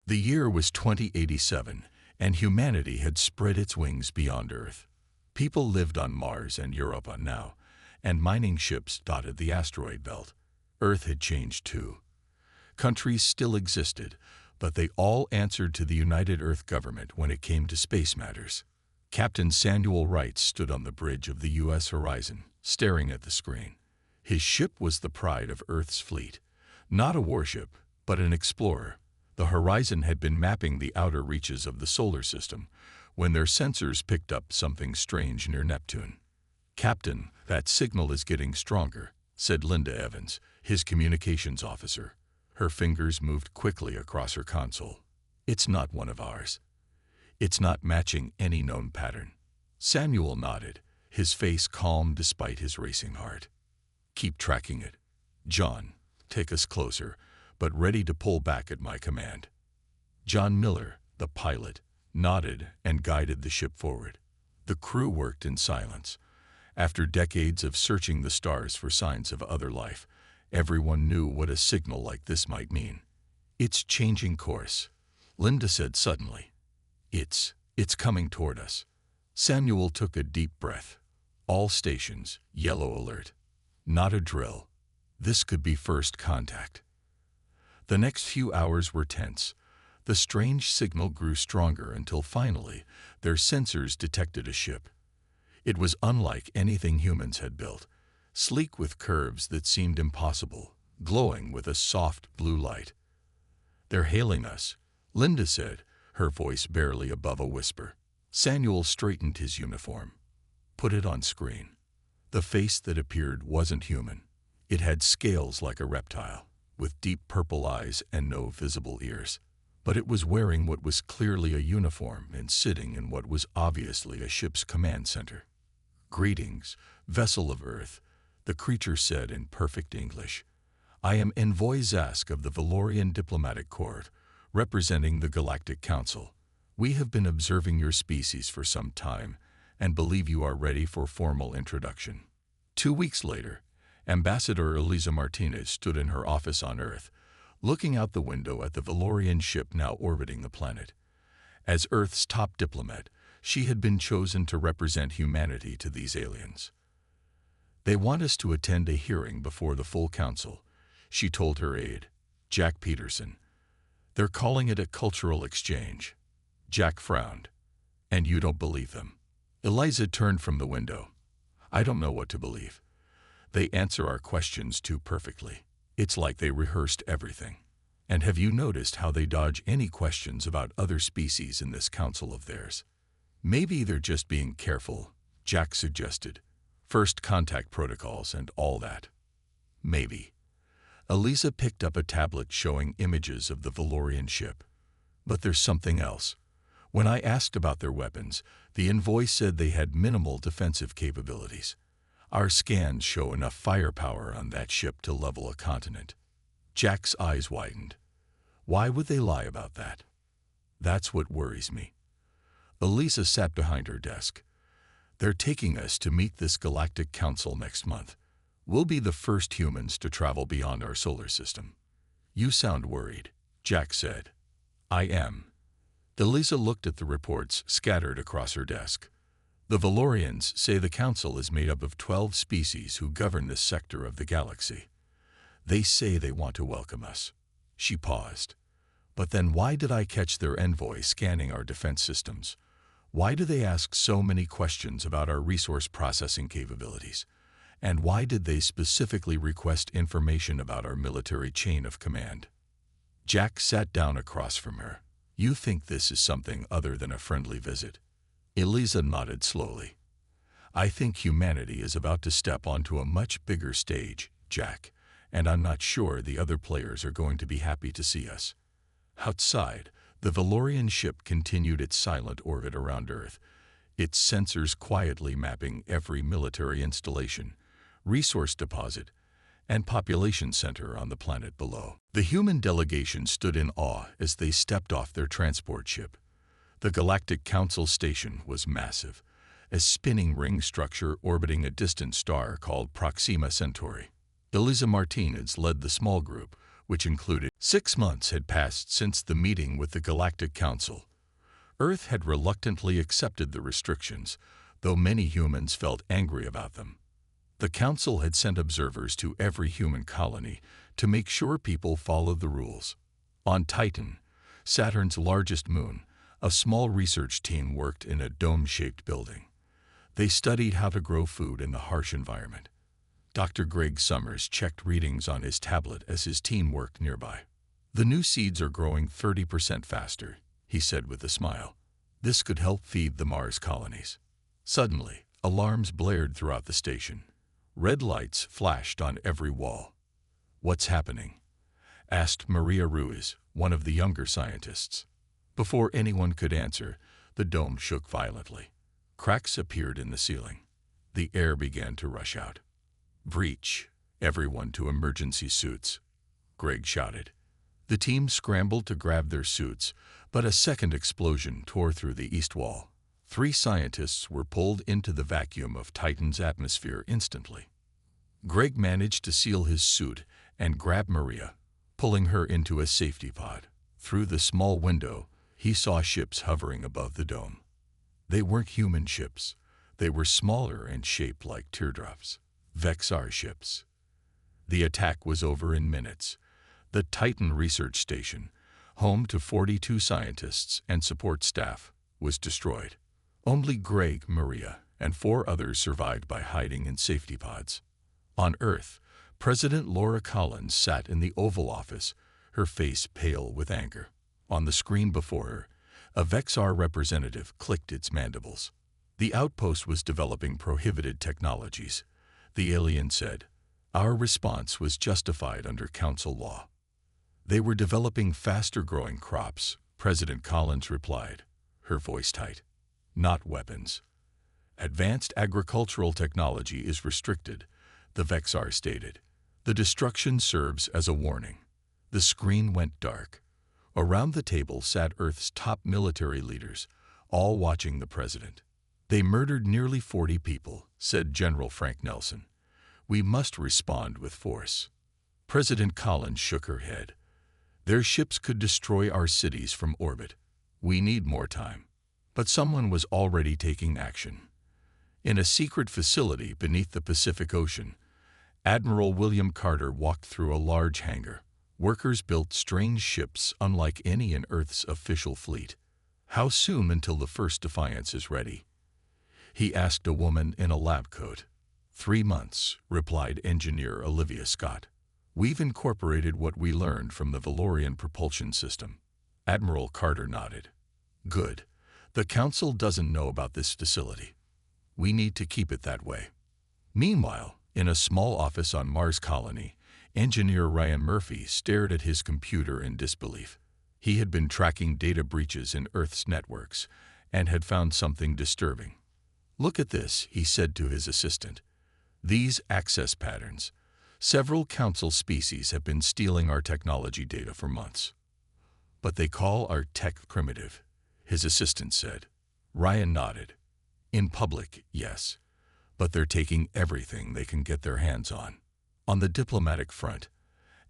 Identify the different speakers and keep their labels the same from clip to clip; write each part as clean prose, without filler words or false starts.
Speaker 1: The year was 2087, and humanity had spread its wings beyond Earth. People lived on Mars and Europa now, and mining ships dotted the asteroid belt. Earth had changed too. Countries still existed, but they all answered to the United Earth government when it came to space matters. Captain Samuel Wright stood on the bridge of the U.S. horizon, staring at the screen. His ship was the pride of Earth's fleet. Not a warship, but an explorer. The horizon had been mapping the outer reaches of the solar system when their sensors picked up something strange near Neptune. "Captain, that signal is getting stronger," said Linda Evans, his communications officer. Her fingers moved quickly across her console. "It's not one of ours. It's not matching any known pattern." Samuel nodded, his face calm despite his racing heart. "Keep tracking it. John, take us closer, but ready to pull back at my command." John Miller, the pilot, nodded and guided the ship forward. The crew worked in silence. After decades of searching the stars for signs of other life, everyone knew what a signal like this might mean. "It's changing course," Linda said suddenly. It's coming toward us." Samuel took a deep breath. "All stations, yellow alert. Not a drill. This could be first contact." The next few hours were tense. The strange signal grew stronger until finally their sensors detected a ship. It was unlike anything humans had built, sleek with curves that seemed impossible, glowing with a soft blue light. "They're hailing us," Linda said, her voice barely above a whisper. Samuel straightened his uniform. "Put it on screen." The face that appeared wasn't human. It had scales like a reptile, with deep purple eyes and no visible ears. But it was wearing what was clearly a uniform and sitting in what was obviously a ship's command center. "Greetings, vessel of Earth," the creature said in perfect English. "I am Envoy Zask of the Valorian Diplomatic Corps, representing the Galactic Council. We have been observing your species for some time and believe you are ready for formal introduction." 2 weeks later, Ambassador Elisa Martinez stood in her office on Earth, looking out the window at the Valorian ship now orbiting the planet. As Earth's top diplomat, she had been chosen to represent humanity to these aliens. "They want us to attend a hearing before the full council," she told her aide, Jack Peterson. "They're calling it a cultural exchange." Jack frowned. "And you don't believe them?" Eliza turned from the window. "I don't know what to believe. They answer our questions too perfectly. It's like they rehearsed everything. And have you noticed how they dodge any questions about other species in this council of theirs?" "Maybe they're just being careful," Jack suggested. "First contact protocols and all that." "Maybe." Elisa picked up a tablet showing images of the Valorian ship. "But there's something else. When I asked about their weapons, the envoy said they had minimal defensive capabilities. Our scans show enough firepower on that ship to level a continent." Jack's eyes widened. "Why would they lie about that?" "That's what worries me." Elisa sat behind her desk. "They're taking us to meet this Galactic Council next month. We'll be the first humans to travel beyond our solar system." "You sound worried," Jack said. "I am." Elisa looked at the reports scattered across her desk. "The Valorians say the Council is made up of 12 species who govern this sector of the galaxy. They say they want to welcome us." She paused. "But then why did I catch their envoy scanning our defense systems? Why do they ask so many questions about our resource processing capabilities? And why did they specifically request information about our military chain of command?" Jack sat down across from her. "You think this is something other than a friendly visit?" Elisa nodded slowly. "I think humanity is about to step onto a much bigger stage, Jack, and I'm not sure the other players are going to be happy to see us." Outside, the Valorian ship continued its silent orbit around Earth, its sensors quietly mapping every military installation, resource deposit, and population center on the planet below. The human delegation stood in awe as they stepped off their transport ship. The Galactic Council station was massive, a spinning ring structure orbiting a distant star called Proxima Centauri. Elisa Martinez led the small group, which included 6 months had passed since the meeting with the Galactic Council. Earth had reluctantly accepted the restrictions, though many humans felt angry about them. The Council had sent observers to every human colony to make sure people followed the rules. On Titan, Saturn's largest moon, a small research team worked in a dome-shaped building. They studied how to grow food in the harsh environment. Dr. Greg Summers checked readings on his tablet as his team worked nearby. "The new seeds are growing 30% faster," he said with a smile. "This could help feed the Mars colonies." Suddenly, alarms blared throughout the station. Red lights flashed on every wall. "What's happening?" asked Maria Ruiz, one of the younger scientists. Before anyone could answer, the dome shook violently. Cracks appeared in the ceiling. The air began to rush out. "Breach! Everyone to emergency suits!" Greg shouted. The team scrambled to grab their suits, but a second explosion tore through the east wall. 3 scientists were pulled into the vacuum of Titan's atmosphere instantly. Greg managed to seal his suit and grab Maria, pulling her into a safety pod. Through the small window, he saw ships hovering above the dome. They weren't human ships. They were smaller and shaped like teardrops. Vexar ships. The attack was over in minutes. The Titan research station, home to 42 scientists and support staff, was destroyed. Only Greg, Maria, and 4 others survived by hiding in safety pods. On Earth, President Laura Collins sat in the Oval Office, her face pale with anger. On the screen before her, a Vexar representative clicked its mandibles. The outpost was developing prohibited technologies. The alien said, "Our response was justified under council law." "They were developing faster-growing crops," President Collins replied, her voice tight. "Not weapons. Advanced agricultural technology is restricted," the Vexar stated. "The destruction serves as a warning." The screen went dark. Around the table sat Earth's top military leaders, all watching the president. "They murdered nearly 40 people," said General Frank Nelson. "We must respond with force." President Collins shook her head. "Their ships could destroy our cities from orbit. We need more time." But someone was already taking action. In a secret facility beneath the Pacific Ocean, Admiral William Carter walked through a large hangar. Workers built strange ships unlike any in Earth's official fleet. "How soon until the first Defiance is ready?" he asked a woman in a lab coat. 3 months, replied engineer Olivia Scott. "We've incorporated what we learned from the Valorian propulsion system." Admiral Carter nodded. "Good. The Council doesn't know about this facility. We need to keep it that way." Meanwhile, in a small office on Mars Colony, engineer Ryan Murphy stared at his computer in disbelief. He had been tracking data breaches in Earth's networks and had found something disturbing. "Look at this," he said to his assistant. "These access patterns. Several Council species have been stealing our technology data for months." "But they call our tech primitive," his assistant said. Ryan nodded. "In public, yes. But they're taking everything they can get their hands on." On the diplomatic front,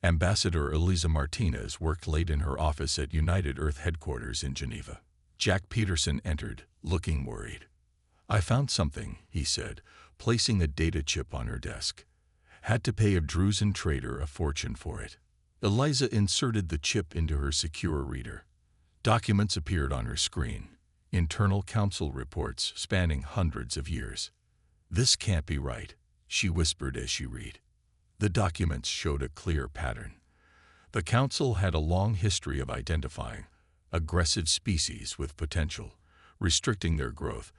Speaker 1: Ambassador Elisa Martinez worked late in her office at United Earth headquarters in Geneva. Jack Peterson entered, looking worried. "I found something," he said, placing a data chip on her desk. "Had to pay a Drusen trader a fortune for it." Eliza inserted the chip into her secure reader. Documents appeared on her screen, internal council reports spanning hundreds of years. "This can't be right," she whispered as she read. The documents showed a clear pattern. The Council had a long history of identifying aggressive species with potential, restricting their growth,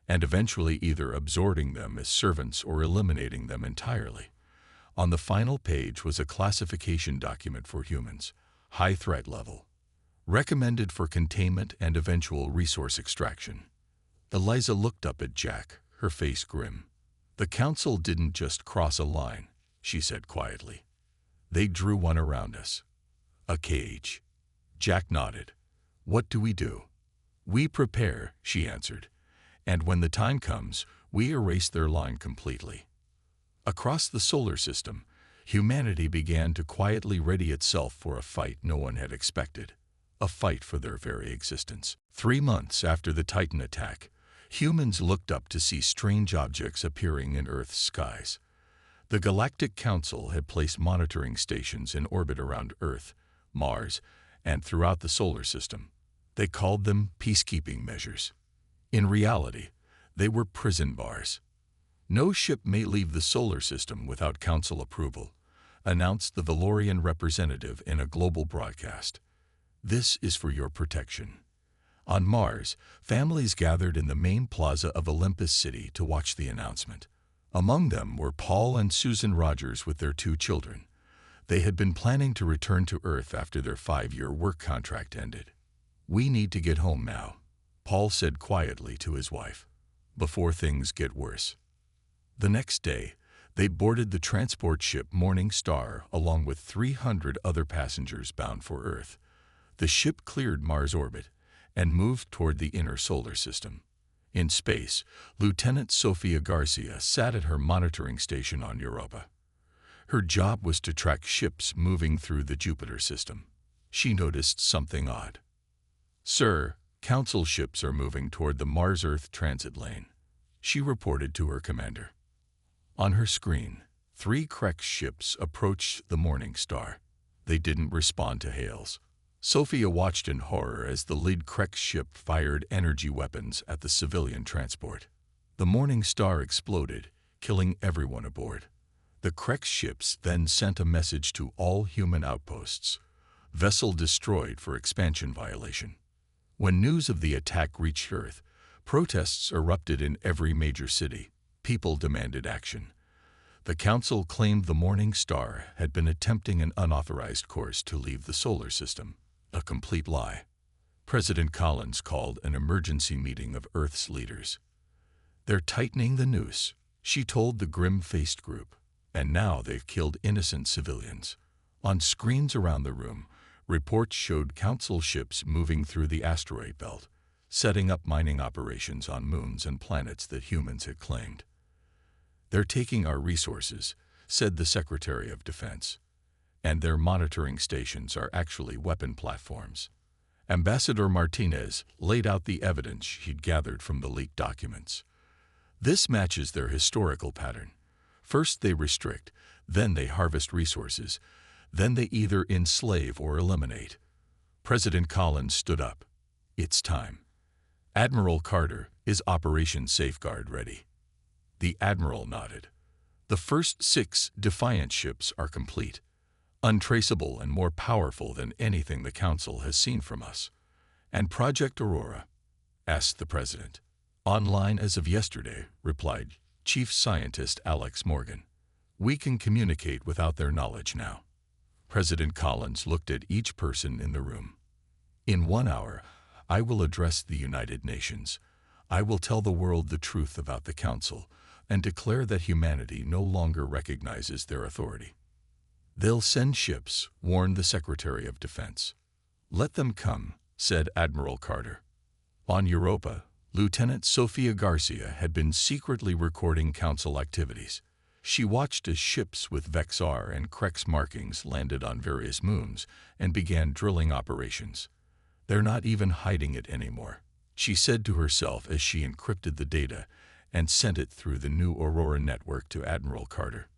Speaker 1: and eventually either absorbing them as servants or eliminating them entirely. On the final page was a classification document for humans, high threat level, recommended for containment and eventual resource extraction. Eliza looked up at Jack, her face grim. "The Council didn't just cross a line," she said quietly. "They drew one around us. A cage." Jack nodded. "What do we do?" "We prepare," she answered. "And when the time comes, we erase their line completely." Across the solar system, humanity began to quietly ready itself for a fight no one had expected, a fight for their very existence. 3 months after the Titan attack, humans looked up to see strange objects appearing in Earth's skies. The Galactic Council had placed monitoring stations in orbit around Earth, Mars, and throughout the solar system. They called them peacekeeping measures. In reality, they were prison bars. "No ship may leave the solar system without Council approval," announced the Valorian representative in a global broadcast. "This is for your protection." On Mars, families gathered in the main plaza of Olympus City to watch the announcement. Among them were Paul and Susan Rogers with their 2 children. They had been planning to return to Earth after their 5-year work contract ended. "We need to get home now," Paul said quietly to his wife, "before things get worse." The next day, they boarded the transport ship Morning Star along with 300 other passengers bound for Earth. The ship cleared Mars orbit and moved toward the inner solar system. In space, Lieutenant Sofia Garcia sat at her monitoring station on Europa. Her job was to track ships moving through the Jupiter system. She noticed something odd. "Sir, Council ships are moving toward the Mars-Earth transit lane," she reported to her commander. On her screen, 3 Krex ships approached the Morning Star. They didn't respond to hails. Sophia watched in horror as the lead Krex ship fired energy weapons at the civilian transport. The Morning Star exploded, killing everyone aboard. The Krex ships then sent a message to all human outposts: "Vessel destroyed for expansion violation." When news of the attack reached Earth, protests erupted in every major city. People demanded action. The Council claimed the Morning Star had been attempting an unauthorized course to leave the solar system. A complete lie. President Collins called an emergency meeting of Earth's leaders. "They're tightening the noose," she told the grim-faced group, "and now they've killed innocent civilians." On screens around the room, reports showed Council ships moving through the asteroid belt, setting up mining operations on moons and planets that humans had claimed. "They're taking our resources," said the Secretary of Defense. "And their monitoring stations are actually weapon platforms." Ambassador Martinez laid out the evidence she'd gathered from the leaked documents. "This matches their historical pattern. First they restrict, then they harvest resources, then they either enslave or eliminate." President Collins stood up. "It's time. Admiral Carter, is Operation Safeguard ready?" The Admiral nodded. "The first 6 Defiant ships are complete, untraceable and more powerful than anything the Council has seen from us." "And Project Aurora?" asked the President. "Online as of yesterday," replied Chief Scientist Alex Morgan. "We can communicate without their knowledge now." President Collins looked at each person in the room. "In 1 hour, I will address the United Nations. I will tell the world the truth about the Council and declare that humanity no longer recognizes their authority." "They'll send ships," warned the Secretary of Defense. "Let them come," said Admiral Carter. On Europa, Lieutenant Sofia Garcia had been secretly recording Council activities. She watched as ships with Vexar and Krex markings landed on various moons and began drilling operations. "They're not even hiding it anymore," she said to herself as she encrypted the data and sent it through the new Aurora network to Admiral Carter.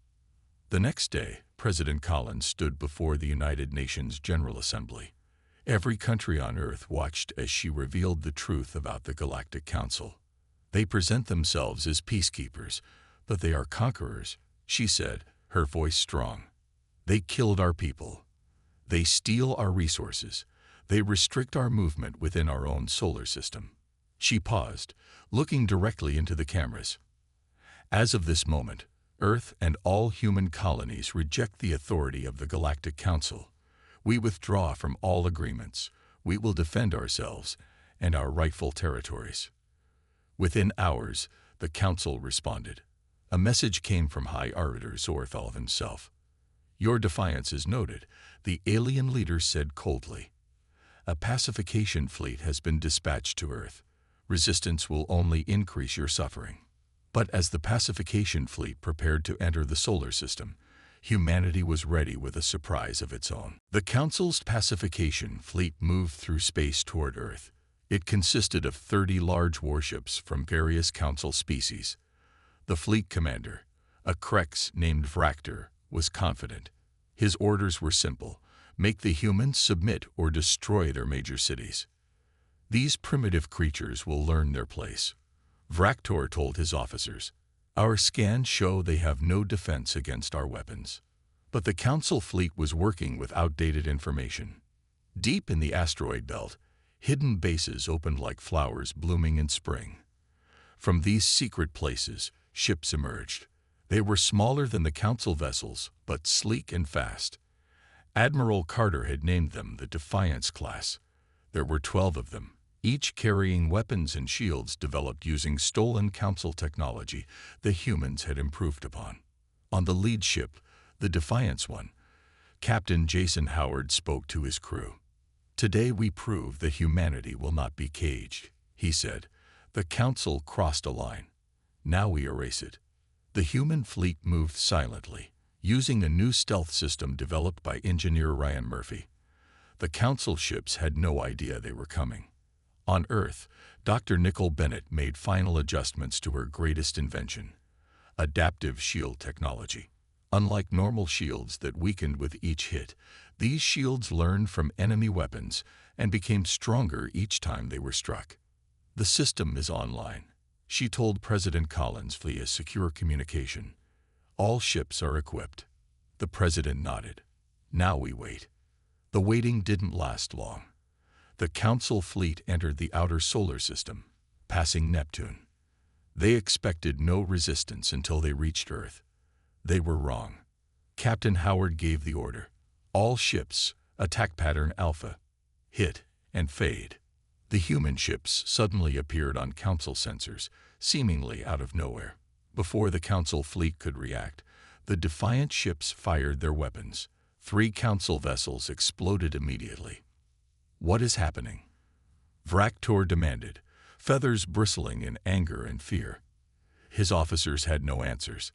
Speaker 1: The next day, President Collins stood before the United Nations General Assembly. Every country on Earth watched as she revealed the truth about the Galactic Council. "They present themselves as peacekeepers, but they are conquerors," she said, her voice strong. "They killed our people. They steal our resources. They restrict our movement within our own solar system." She paused, looking directly into the cameras. "As of this moment, Earth and all human colonies reject the authority of the Galactic Council. We withdraw from all agreements. We will defend ourselves and our rightful territories." Within hours, the Council responded. A message came from High Arbiter Zorthal himself. "Your defiance is noted," the alien leader said coldly. "A pacification fleet has been dispatched to Earth. Resistance will only increase your suffering." But as the pacification fleet prepared to enter the solar system, humanity was ready with a surprise of its own. The Council's pacification fleet moved through space toward Earth. It consisted of 30 large warships from various Council species. The fleet commander, a Krex named Vraktor, was confident. His orders were simple: make the humans submit or destroy their major cities. These primitive creatures will learn their place. Vraktor told his officers, "Our scans show they have no defense against our weapons." But the Council fleet was working with outdated information. Deep in the asteroid belt, hidden bases opened like flowers blooming in spring. From these secret places, ships emerged. They were smaller than the Council vessels, but sleek and fast. Admiral Carter had named them the Defiance class. There were 12 of them, each carrying weapons and shields developed using stolen Council technology the humans had improved upon. On the lead ship, the Defiance One, Captain Jason Howard spoke to his crew. "Today we prove that humanity will not be caged," he said. "The Council crossed a line. Now we erase it." The human fleet moved silently, using a new stealth system developed by engineer Ryan Murphy. The Council ships had no idea they were coming. On Earth, Dr. Nicole Bennett made final adjustments to her greatest invention: adaptive shield technology. Unlike normal shields that weakened with each hit, these shields learned from enemy weapons and became stronger each time they were struck. "The system is online," she told President Collins via secure communication. "All ships are equipped." The president nodded. "Now we wait." The waiting didn't last long. The Council fleet entered the outer solar system, passing Neptune. They expected no resistance until they reached Earth. They were wrong. Captain Howard gave the order: "All ships, attack pattern Alpha. Hit and fade." The human ships suddenly appeared on Council sensors, seemingly out of nowhere. Before the Council fleet could react, the Defiant ships fired their weapons. 3 Council vessels exploded immediately. "What is happening?" Vraktor demanded, feathers bristling in anger and fear. His officers had no answers.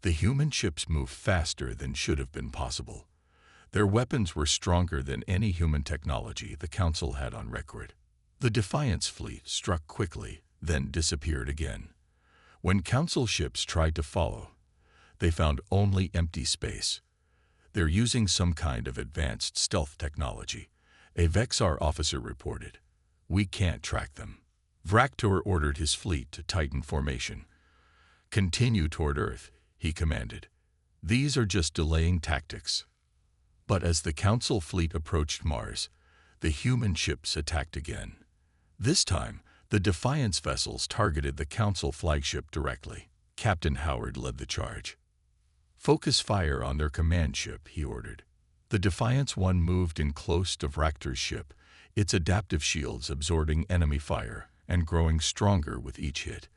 Speaker 1: The human ships moved faster than should have been possible. Their weapons were stronger than any human technology the Council had on record. The Defiance fleet struck quickly, then disappeared again. When Council ships tried to follow, they found only empty space. "They're using some kind of advanced stealth technology," a Vexar officer reported. "We can't track them." Vraktor ordered his fleet to tighten formation. "Continue toward Earth," he commanded. "These are just delaying tactics." But as the Council fleet approached Mars, the human ships attacked again. This time, the Defiance vessels targeted the Council flagship directly. Captain Howard led the charge. "Focus fire on their command ship," he ordered. The Defiance One moved in close to Vraktor's ship, its adaptive shields absorbing enemy fire and growing stronger with each hit.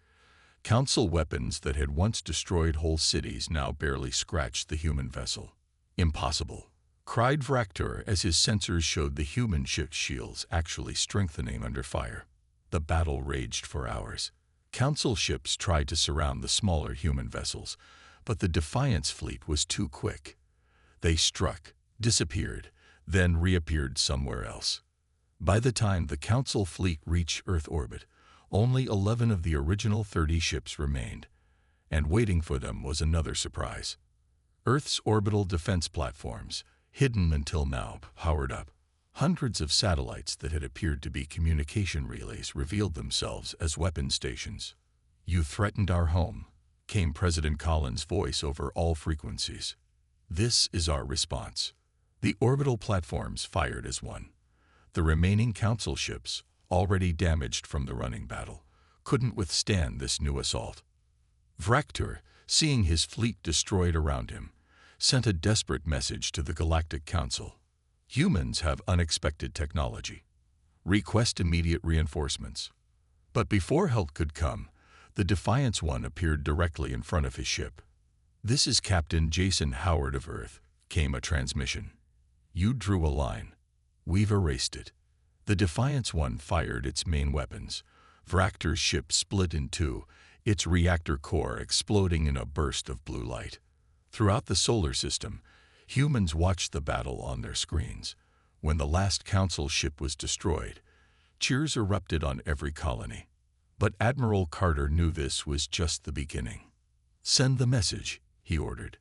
Speaker 1: Council weapons that had once destroyed whole cities now barely scratched the human vessel. "Impossible," cried Vraktor as his sensors showed the human ship's shields actually strengthening under fire. The battle raged for hours. Council ships tried to surround the smaller human vessels, but the Defiance fleet was too quick. They struck, disappeared, then reappeared somewhere else. By the time the Council fleet reached Earth orbit, only 11 of the original 30 ships remained, and waiting for them was another surprise. Earth's orbital defense platforms, hidden until now, powered up. Hundreds of satellites that had appeared to be communication relays revealed themselves as weapon stations. "You threatened our home," came President Collins' voice over all frequencies. "This is our response." The orbital platforms fired as one. The remaining Council ships, already damaged from the running battle, couldn't withstand this new assault. Vraktor, seeing his fleet destroyed around him, sent a desperate message to the Galactic Council. "Humans have unexpected technology. Request immediate reinforcements." But before help could come, the Defiance One appeared directly in front of his ship. "This is Captain Jason Howard of Earth," came a transmission. "You drew a line. We've erased it." The Defiance One fired its main weapons. Vraktor's ship split in two, its reactor core exploding in a burst of blue light. Throughout the solar system, humans watched the battle on their screens. When the last council ship was destroyed, cheers erupted on every colony. But Admiral Carter knew this was just the beginning. "Send the message," he ordered.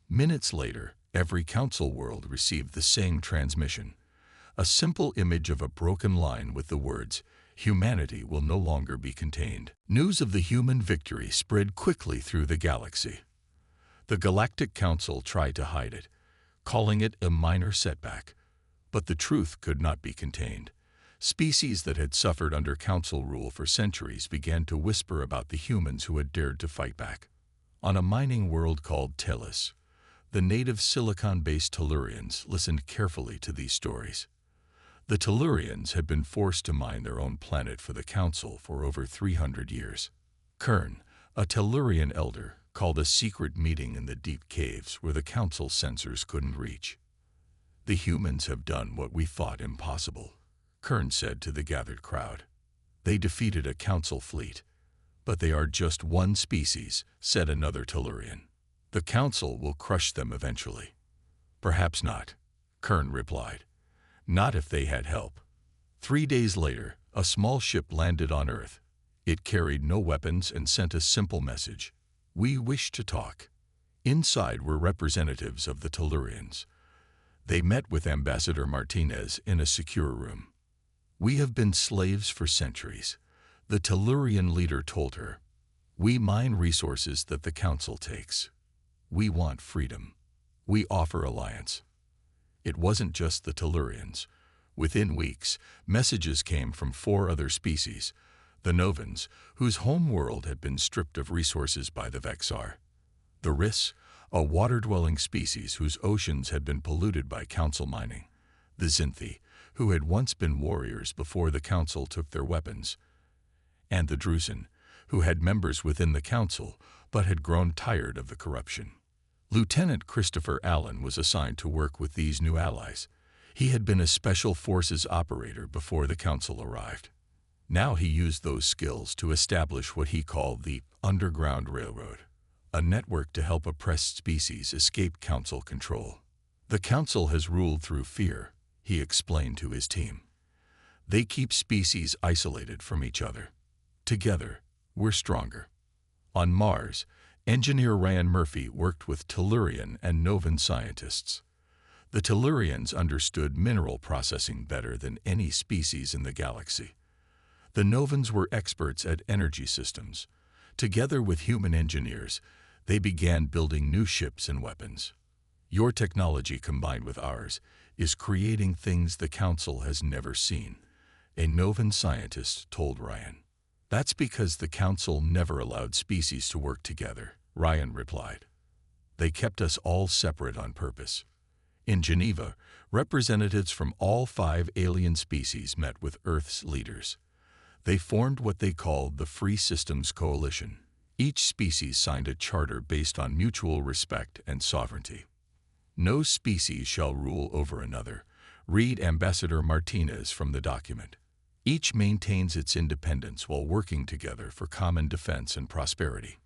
Speaker 1: Minutes later, every council world received the same transmission. A simple image of a broken line with the words, "Humanity will no longer be contained." News of the human victory spread quickly through the galaxy. The Galactic Council tried to hide it, calling it a minor setback. But the truth could not be contained. Species that had suffered under council rule for centuries began to whisper about the humans who had dared to fight back. On a mining world called Telis, the native silicon-based Tellurians listened carefully to these stories. The Tellurians had been forced to mine their own planet for the Council for over 300 years. Kern, a Tellurian elder, called a secret meeting in the deep caves where the Council sensors couldn't reach. "The humans have done what we thought impossible," Kern said to the gathered crowd. "They defeated a Council fleet. But they are just one species," said another Tellurian. "The Council will crush them eventually." "Perhaps not," Kern replied. "Not if they had help." 3 days later, a small ship landed on Earth. It carried no weapons and sent a simple message: "We wish to talk." Inside were representatives of the Tellurians. They met with Ambassador Martinez in a secure room. "We have been slaves for centuries," the Tellurian leader told her. "We mine resources that the Council takes. We want freedom. We offer alliance." It wasn't just the Tellurians. Within weeks, messages came from 4 other species: the Novans, whose home world had been stripped of resources by the Vexar; the Riss, a water-dwelling species whose oceans had been polluted by Council mining; the Zinthi, who had once been warriors before the Council took their weapons; and the Drusen, who had members within the Council but had grown tired of the corruption. Lieutenant Christopher Allen was assigned to work with these new allies. He had been a Special Forces operator before the Council arrived. Now he used those skills to establish what he called the Underground Railroad, a network to help oppressed species escape Council control. "The Council has ruled through fear," he explained to his team. "They keep species isolated from each other. Together, we're stronger." On Mars, engineer Ryan Murphy worked with Tellurian and Novan scientists. The Tellurians understood mineral processing better than any species in the galaxy. The Novans were experts at energy systems. Together with human engineers, they began building new ships and weapons. "Your technology combined with ours is creating things the Council has never seen," a Novan scientist told Ryan. "That's because the Council never allowed species to work together," Ryan replied. "They kept us all separate on purpose." In Geneva, representatives from all 5 alien species met with Earth's leaders. They formed what they called the Free Systems Coalition. Each species signed a charter based on mutual respect and sovereignty. "No species shall rule over another," read Ambassador Martinez from the document. "Each maintains its independence while working together for common defense and prosperity."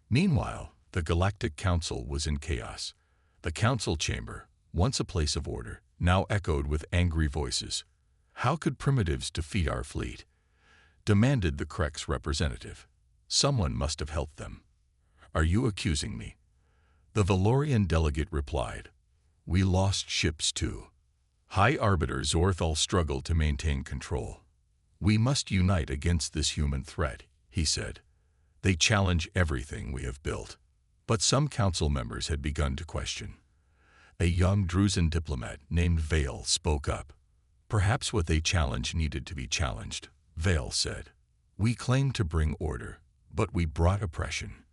Speaker 1: Meanwhile, the Galactic Council was in chaos. The Council chamber, once a place of order, now echoed with angry voices. "How could primitives defeat our fleet?" demanded the Krek's representative. "Someone must have helped them." "Are you accusing me?" The Valorian delegate replied. "We lost ships too." High Arbiter Zorthal struggled to maintain control. "We must unite against this human threat," he said. "They challenge everything we have built." But some council members had begun to question. A young Drusen diplomat named Vale spoke up. "Perhaps what they challenge needed to be challenged," Vale said. "We claim to bring order, but we brought oppression.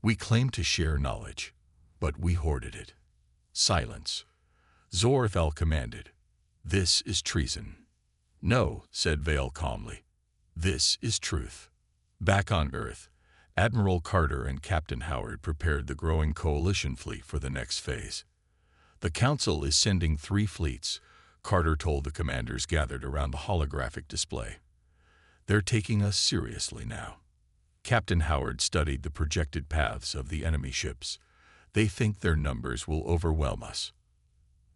Speaker 1: We claim to share knowledge, but we hoarded it." Silence. Zorthal commanded. "This is treason." "No," said Vale calmly. "This is truth." Back on Earth, Admiral Carter and Captain Howard prepared the growing coalition fleet for the next phase. "The Council is sending 3 fleets," Carter told the commanders gathered around the holographic display. "They're taking us seriously now." Captain Howard studied the projected paths of the enemy ships. They think their numbers will overwhelm us.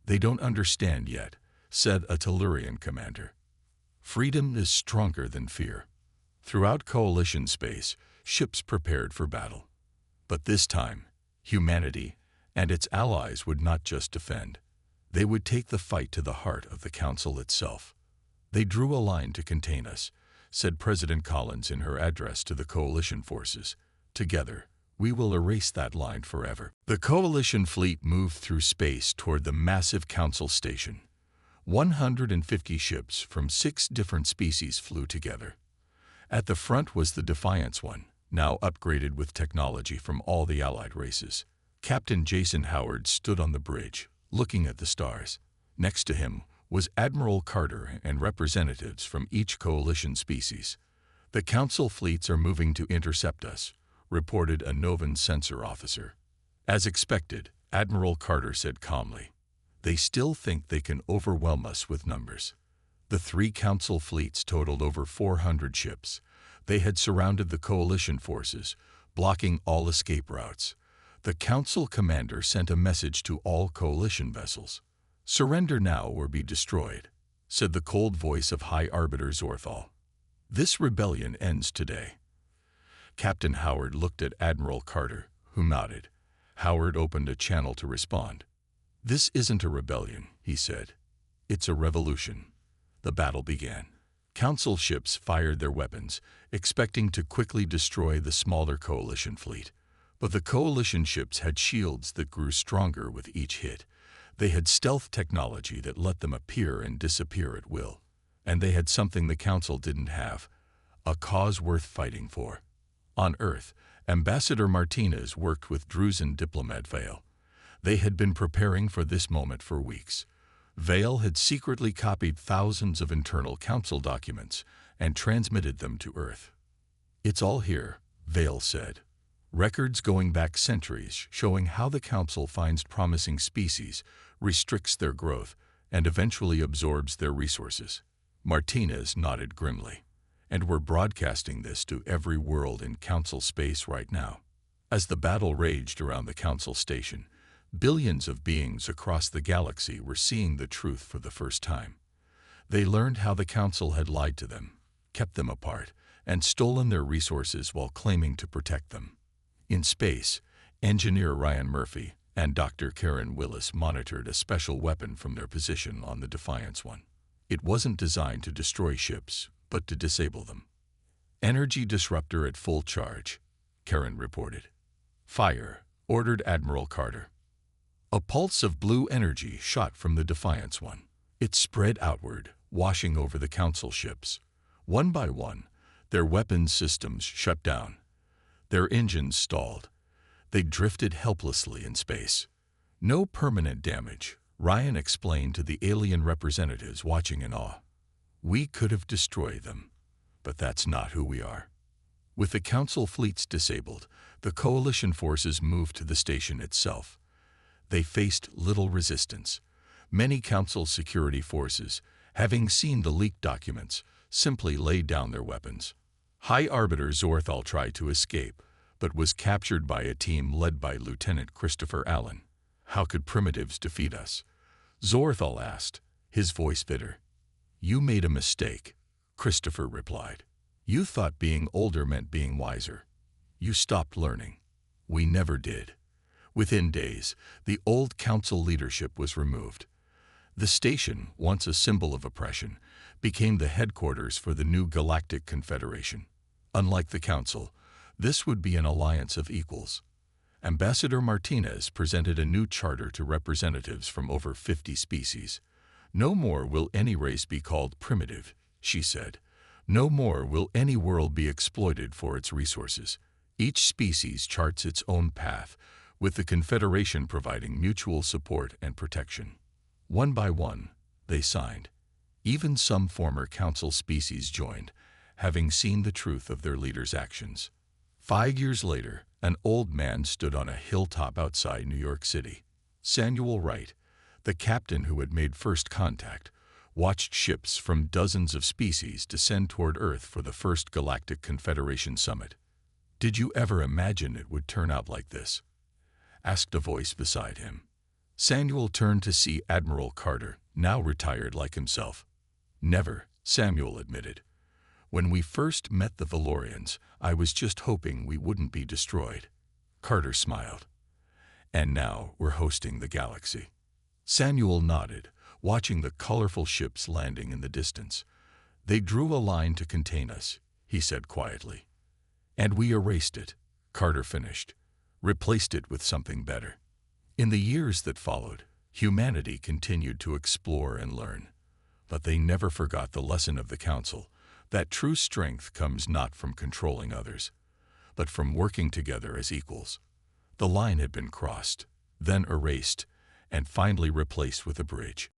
Speaker 1: They don't understand yet, said a Tellurian commander. Freedom is stronger than fear. Throughout coalition space, ships prepared for battle. But this time, humanity and its allies would not just defend. They would take the fight to the heart of the Council itself. They drew a line to contain us, said President Collins in her address to the coalition forces. Together, we will erase that line forever. The coalition fleet moved through space toward the massive Council station. 150 ships from 6 different species flew together. At the front was the Defiance one, now upgraded with technology from all the allied races. Captain Jason Howard stood on the bridge, looking at the stars. Next to him was Admiral Carter and representatives from each coalition species. The Council fleets are moving to intercept us, reported a Novan sensor officer. As expected, Admiral Carter said calmly. They still think they can overwhelm us with numbers. The 3 Council fleets totaled over 400 ships. They had surrounded the coalition forces, blocking all escape routes. The Council commander sent a message to all coalition vessels. Surrender now or be destroyed, said the cold voice of High Arbiter Zorthal. This rebellion ends today. Captain Howard looked at Admiral Carter, who nodded. Howard opened a channel to respond. This isn't a rebellion, he said. It's a revolution. The battle began. Council ships fired their weapons, expecting to quickly destroy the smaller coalition fleet. But the coalition ships had shields that grew stronger with each hit. They had stealth technology that let them appear and disappear at will. And they had something the Council didn't have, a cause worth fighting for. On Earth, Ambassador Martinez worked with Druzen diplomat Vale. They had been preparing for this moment for weeks. Vale had secretly copied thousands of internal Council documents and transmitted them to Earth. It's all here, Vale said. Records going back centuries showing how the Council finds promising species, restricts their growth, and eventually absorbs their resources. Martinez nodded grimly. And we're broadcasting this to every world in Council space right now. As the battle raged around the Council station, billions of beings across the galaxy were seeing the truth for the first time. They learned how the Council had lied to them, kept them apart, and stolen their resources while claiming to protect them. In space, Engineer Ryan Murphy and Dr. Karen Willis monitored a special weapon from their position on the Defiance one. It wasn't designed to destroy ships, but to disable them. Energy disruptor at full charge, Karen reported. Fire, ordered Admiral Carter. A pulse of blue energy shot from the Defiance one. It spread outward, washing over the Council ships. One by one, their weapons systems shut down. Their engines stalled. They drifted helplessly in space. No permanent damage, Ryan explained to the alien representatives watching in awe. We could have destroyed them, but that's not who we are. With the Council fleets disabled, the coalition forces moved to the station itself. They faced little resistance. Many Council security forces, having seen the leaked documents, simply laid down their weapons. High Arbiter Zorthal tried to escape, but was captured by a team led by Lieutenant Christopher Allen. How could primitives defeat us? Zorthal asked, his voice bitter. You made a mistake, Christopher replied. You thought being older meant being wiser. You stopped learning. We never did. Within days, the old Council leadership was removed. The station, once a symbol of oppression, became the headquarters for the new Galactic Confederation. Unlike the Council, this would be an alliance of equals. Ambassador Martinez presented a new charter to representatives from over 50 species. No more will any race be called primitive, she said. No more will any world be exploited for its resources. Each species charts its own path, with the Confederation providing mutual support and protection. One by one, they signed. Even some former Council species joined, having seen the truth of their leaders' actions. 5 years later, an old man stood on a hilltop outside New York City. Samuel Wright, the captain who had made first contact, watched ships from dozens of species descend toward Earth for the first Galactic Confederation summit. Did you ever imagine it would turn out like this? asked a voice beside him. Samuel turned to see Admiral Carter, now retired like himself. Never, Samuel admitted. When we first met the Valorians, I was just hoping we wouldn't be destroyed. Carter smiled. And now we're hosting the galaxy. Samuel nodded, watching the colorful ships landing in the distance. They drew a line to contain us, he said quietly. And we erased it, Carter finished, replaced it with something better. In the years that followed, humanity continued to explore and learn. But they never forgot the lesson of the Council, that true strength comes not from controlling others, but from working together as equals. The line had been crossed, then erased, and finally replaced with a bridge.